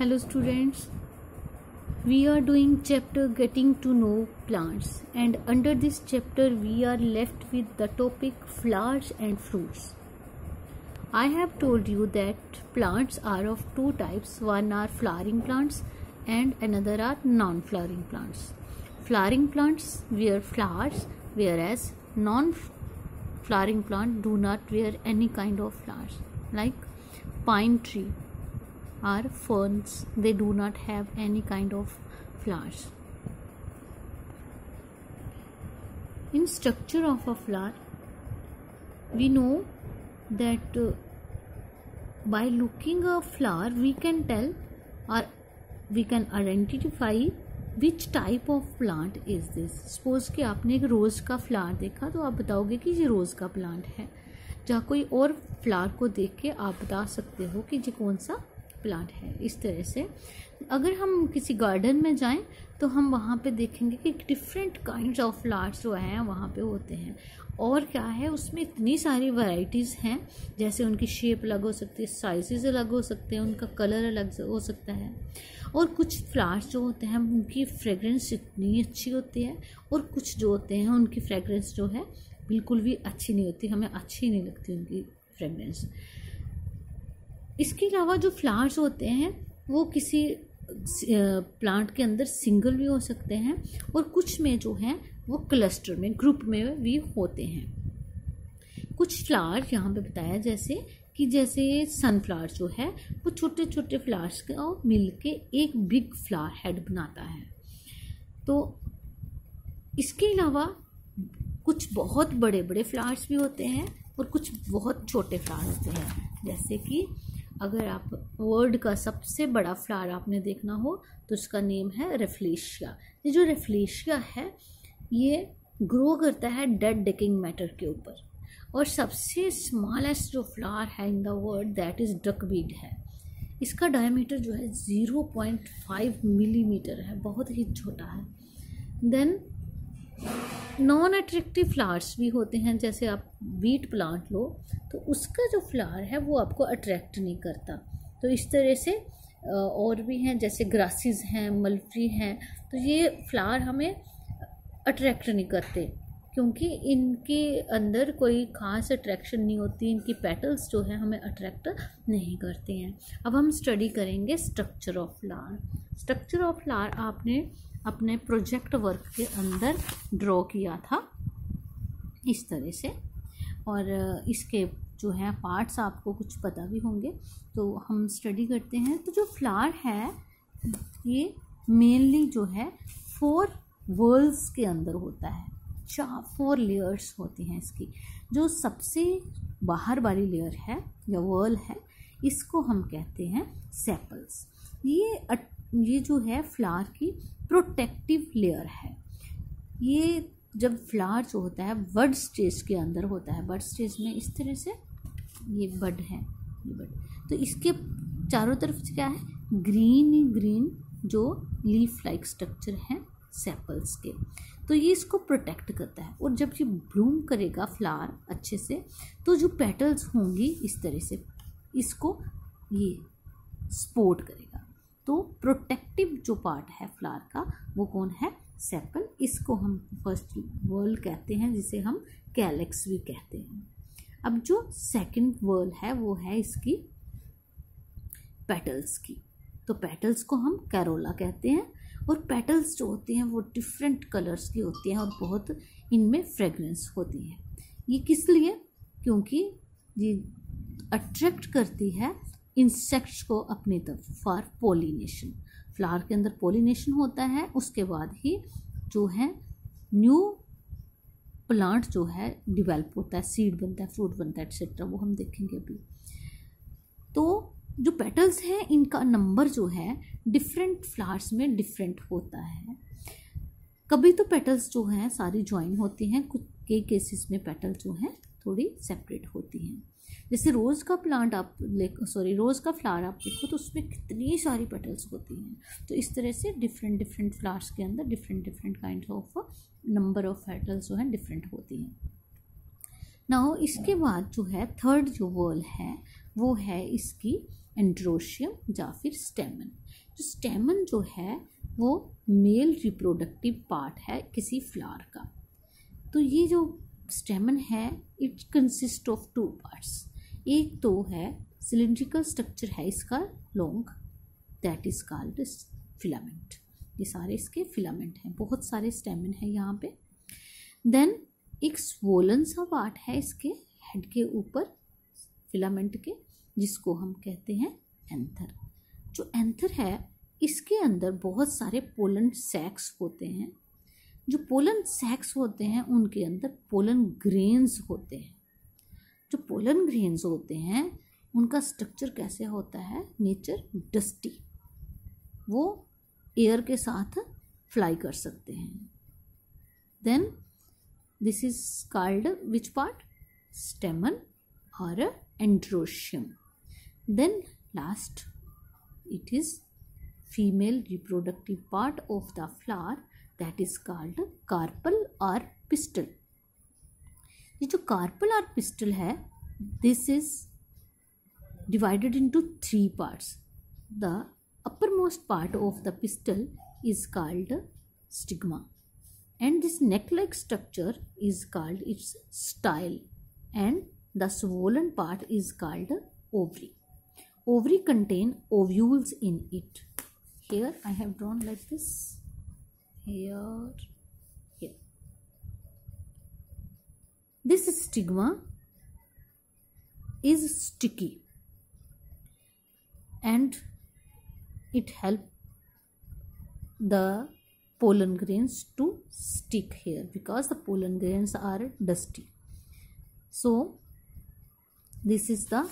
Hello students, we are doing chapter getting to know plants, and under this chapter we are left with the topic flowers and fruits. I have told you that plants are of two types, one are flowering plants and another are non-flowering plants. Flowering plants wear flowers, whereas non-flowering plants do not wear any kind of flowers, like pine tree are ferns, they do not have any kind of flowers. In structure of a flower, we know that by looking a flower we can tell or we can identify which type of plant is this. Suppose कि आपने एक रोज का flower देखा तो आप बताओगे कि ये रोज का प्लांट है। जहाँ कोई और फ्लावर को देख के आप बता सकते हो कि ये कौन सा प्लांट है। इस तरह से अगर हम किसी गार्डन में जाएं तो हम वहाँ पे देखेंगे कि डिफरेंट काइंड्स ऑफ फ्लावर्स जो हैं वहाँ पे होते हैं, और क्या है उसमें इतनी सारी वैरायटीज़ हैं, जैसे उनकी शेप अलग हो सकती है, साइजेस अलग हो सकते हैं, उनका कलर अलग हो सकता है। और कुछ फ्लावर्स जो होते हैं उनकी फ्रेगरेंस इतनी अच्छी होती है, और कुछ जो होते हैं उनकी फ्रेगरेंस जो है बिल्कुल भी अच्छी नहीं होती, हमें अच्छी नहीं लगती उनकी फ्रेगरेंस। इसके अलावा जो फ्लावर्स होते हैं वो किसी प्लांट के अंदर सिंगल भी हो सकते हैं, और कुछ में जो है वो क्लस्टर में, ग्रुप में भी होते हैं। कुछ फ्लावर यहाँ पे बताया जैसे सनफ्लावर जो है वो छोटे छोटे फ्लावर्स को मिलके एक बिग फ्लावर हेड बनाता है। तो इसके अलावा कुछ बहुत बड़े बड़े फ्लावर्स भी होते हैं और कुछ बहुत छोटे फ्लावर होते हैं। जैसे कि अगर आप वर्ल्ड का सबसे बड़ा फ्लावर आपने देखना हो तो उसका नेम है रेफ्लेशिया। ये जो रेफ्लेशिया है ये ग्रो करता है डेड डेकिंग मैटर के ऊपर, और सबसे स्मॉलेस्ट जो फ्लावर है in the world that is duckweed है। इसका डायमीटर जो है 0.5 मिलीमीटर है, बहुत ही छोटा है। देन नॉन अट्रैक्टिव फ्लावर्स भी होते हैं, जैसे आप वीट प्लांट लो तो उसका जो फ्लावर है वो आपको अट्रैक्ट नहीं करता। तो इस तरह से और भी हैं, जैसे ग्रासेस हैं, मलफ्री हैं, तो ये फ्लावर हमें अट्रैक्ट नहीं करते क्योंकि इनके अंदर कोई ख़ास अट्रैक्शन नहीं होती, इनकी पेटल्स जो है हमें अट्रैक्ट नहीं करते हैं। अब हम स्टडी करेंगे structure of flower. Structure of flower आपने अपने प्रोजेक्ट वर्क के अंदर ड्रॉ किया था इस तरह से, और इसके जो है पार्ट्स आपको कुछ पता भी होंगे। तो हम स्टडी करते हैं। तो जो फ्लावर है ये मेनली जो है 4 वर्ल्स के अंदर होता है, 4 लेयर्स होती हैं इसकी। जो सबसे बाहर वाली लेयर है या वर्ल है इसको हम कहते हैं सेपल्स। ये जो है फ्लावर की प्रोटेक्टिव लेयर है। ये जब फ्लावर जो होता है बड स्टेज के अंदर होता है, बड स्टेज में इस तरह से ये बड है, ये बड, तो इसके चारों तरफ क्या है ग्रीन ग्रीन जो लीफ लाइक स्ट्रक्चर है सेपल्स के, तो ये इसको प्रोटेक्ट करता है। और जब ये ब्लूम करेगा फ्लावर अच्छे से तो जो पेटल्स होंगी इस तरह से इसको ये सपोर्ट करेगा। तो प्रोटेक्टिव जो पार्ट है फ्लावर का वो कौन है, सेपल। इसको हम फर्स्ट वर्ल कहते हैं, जिसे हम कैलेक्स भी कहते हैं। अब जो सेकंड वर्ल है वो है इसकी पेटल्स की। तो पेटल्स को हम कैरोला कहते हैं, और पेटल्स जो होती हैं वो डिफरेंट कलर्स की होती हैं और बहुत इनमें फ्रेगरेंस होती है। ये किस लिए, क्योंकि ये अट्रैक्ट करती है इंसेक्ट्स को अपनी तरफ फॉर पोलिनेशन। फ्लावर के अंदर पोलिनेशन होता है, उसके बाद ही जो है न्यू प्लांट जो है डिवेल्प होता है, सीड बनता है, फ्रूट बनता है, एक्सेट्रा, वो हम देखेंगे अभी। तो जो पेटल्स हैं इनका नंबर जो है डिफरेंट फ्लावर्स में डिफरेंट होता है। कभी तो पेटल्स जो हैं सारी ज्वाइन होती हैं, कुछ कई केसेस में पेटल जो हैं थोड़ी सेपरेट होती हैं। जैसे रोज़ का फ्लावर आप देखो तो उसमें कितनी सारी पेटल्स होती हैं। तो इस तरह से डिफरेंट फ्लावर्स के अंदर different kind of number of petals जो हैं डिफरेंट होती हैं। नाउ इसके बाद जो है थर्ड जो वर्ल है वो है इसकी एंड्रोशियम या फिर स्टेमन। जो स्टेमन जो है वो मेल रिप्रोडक्टिव पार्ट है किसी फ्लावर का। तो ये जो स्टेमन है इट कंसिस्ट ऑफ 2 पार्ट्स। एक तो है सिलिंड्रिकल स्ट्रक्चर है इसका long, that is called filament. ये सारे इसके फिलामेंट हैं, बहुत सारे स्टेमन है यहाँ पे। देन एक स्वोलन सा पार्ट है इसके हेड के ऊपर फिलामेंट के, जिसको हम कहते हैं एंथर। जो एंथर है इसके अंदर बहुत सारे पोलन सैक्स होते हैं। जो पोलन सैक्स होते हैं उनके अंदर पोलन ग्रेन्स होते हैं। जो पोलन ग्रेन्स होते हैं उनका स्ट्रक्चर कैसे होता है, नेचर डस्टी, वो एयर के साथ फ्लाई कर सकते हैं। Then this is called which part, stamen और androecium. Then last it is female reproductive part of the flower that is called carpel or pistil. ये जो carpel और pistil है this is divided into 3 parts. The uppermost part of the pistil is called stigma and this neck-like structure is called its style and the swollen part is called ovary. Ovary contain ovules in it. Here I have drawn like this. Here. This stigma is sticky and it helps the pollen grains to stick here because the pollen grains are dusty. So this is the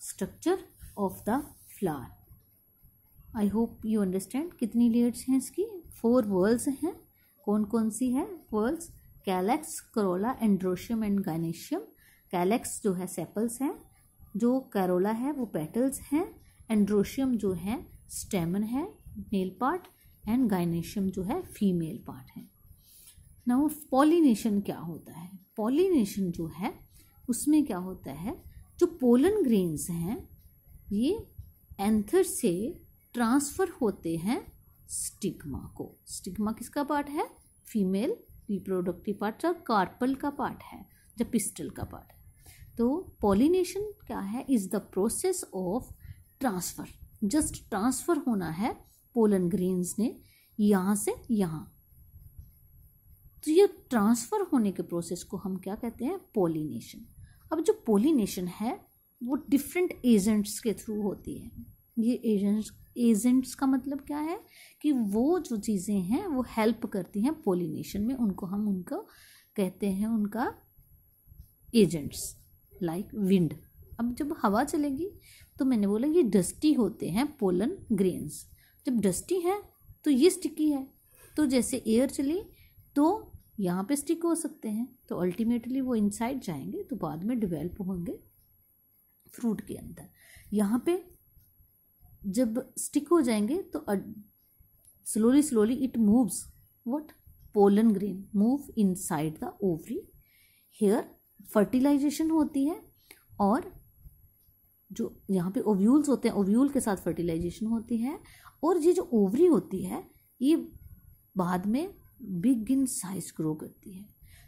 structure of the flower. I hope you understand. कितनी layers हैं इसकी, 4 whorls हैं। कौन कौन सी है whorls, calyx, Corolla, androecium and gynoecium. Calyx जो है sepals हैं, जो कैरोला है वो पेटल्स हैं, एंड्रोशियम जो है स्टेमन है मेल पार्ट एंड गाइनेशियम जो है फीमेल पार्ट है। नाउ पॉलिनेशन क्या होता है, पॉलिनेशन जो है उसमें क्या होता है, जो पोलन ग्रेन्स हैं ये एंथर से ट्रांसफर होते हैं स्टिग्मा को। स्टिग्मा किसका पार्ट है, फीमेल रिप्रोडक्टिव पार्ट, और कार्पल का पार्ट है जब पिस्टल का पार्ट है। तो पॉलिनेशन क्या है, is the process of transfer. Just transfer होना है पोलन ग्रेन्स ने यहाँ से यहाँ। तो ये ट्रांसफर होने के प्रोसेस को हम क्या कहते हैं, पॉलिनेशन। अब जो पॉलिनेशन है वो डिफरेंट एजेंट्स के थ्रू होती है। ये एजेंट्स का मतलब क्या है कि वो जो चीज़ें हैं वो हेल्प करती हैं पॉलिनेशन में, उनको हम उनको कहते हैं उनका एजेंट्स, लाइक विंड। अब जब हवा चलेगी तो मैंने बोला ये डस्टी होते हैं पोलन ग्रेन्स। जब डस्टी है तो ये स्टिकी है, तो जैसे एयर चली तो यहाँ पे स्टिक हो सकते हैं, तो अल्टीमेटली वो इनसाइड जाएंगे तो बाद में डिवेल्प होंगे फ्रूट के अंदर। यहाँ पे जब स्टिक हो जाएंगे तो slowly it moves, what, pollen grain move inside the ovary. Here fertilization होती है और जो यहाँ पे ओव्यूल्स होते हैं, ओव्यूल के साथ फर्टिलाइजेशन होती है, और ये जो ओवरी होती है ये बाद में बिग इन साइज ग्रो करती है।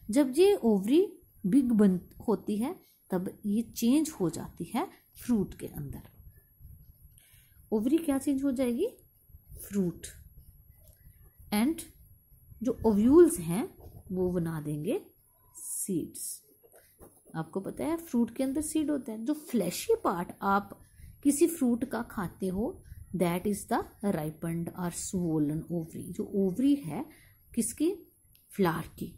जब ये ओवरी बिग बन होती है तब ये चेंज हो जाती है फ्रूट के अंदर। ओवरी क्या चेंज हो जाएगी, फ्रूट, एंड जो ओव्यूल्स हैं वो बना देंगे सीड्स। आपको पता है फ्रूट के अंदर सीड होता है। जो फ्लैशी पार्ट आप किसी फ्रूट का खाते हो दैट इज द राइपन्ड और स्वोलन ओवरी। जो ओवरी है किसकी, फ्लावर की,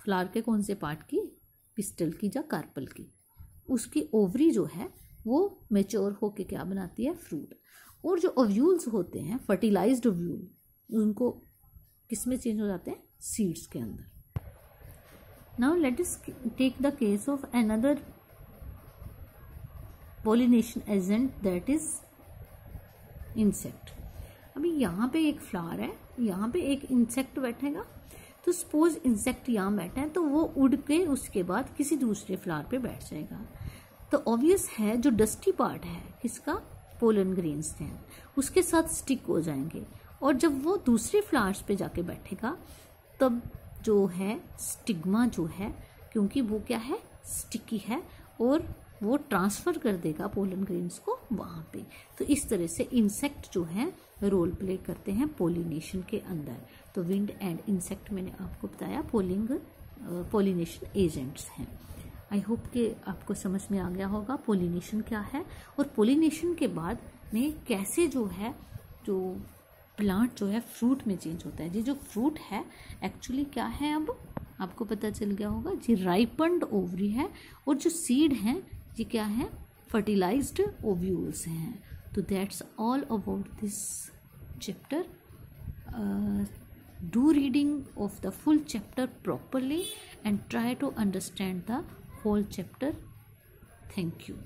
फ्लावर के कौन से पार्ट की, पिस्टल की या कार्पल की। उसकी ओवरी जो है वो मेच्योर होके क्या बनाती है, फ्रूट। और जो ओव्यूल्स होते हैं फर्टिलाइज्ड ओव्यूल, उनको किस में चेंज हो जाते हैं, सीड्स के अंदर। Now let us take the case of another pollination agent that is insect. अभी यहाँ पे एक फ्लावर है, यहाँ पे एक इंसेक्ट बैठेगा, तो सपोज इंसेक्ट यहाँ बैठा है तो वो उड़ के उसके बाद किसी दूसरे फ्लावर पे बैठ जाएगा। तो ऑब्वियस है जो डस्टी पार्ट है किसका, पोलन ग्रेन्स हैं, उसके साथ स्टिक हो जाएंगे, और जब वो दूसरे फ्लावर्स पे जाके बैठेगा तब जो है स्टिग्मा जो है, क्योंकि वो क्या है, स्टिकी है, और वो ट्रांसफ़र कर देगा पोलन ग्रेन्स को वहाँ पे। तो इस तरह से इंसेक्ट जो है रोल प्ले करते हैं पोलिनेशन के अंदर। तो विंड एंड इंसेक्ट मैंने आपको बताया पोलिनेशन एजेंट्स हैं। आई होप कि आपको समझ में आ गया होगा पोलिनेशन क्या है, और पोलिनेशन के बाद में कैसे जो है जो प्लांट जो है फ्रूट में चेंज होता है। ये जो फ्रूट है एक्चुअली क्या है, अब आपको पता चल गया होगा, ये राइपन्ड ओवरी है, और जो सीड हैं ये क्या है, फर्टिलाइज्ड ओव्यूल्स हैं। तो that's all about this chapter. Do reading of the full chapter properly and try to understand the whole chapter. Thank you.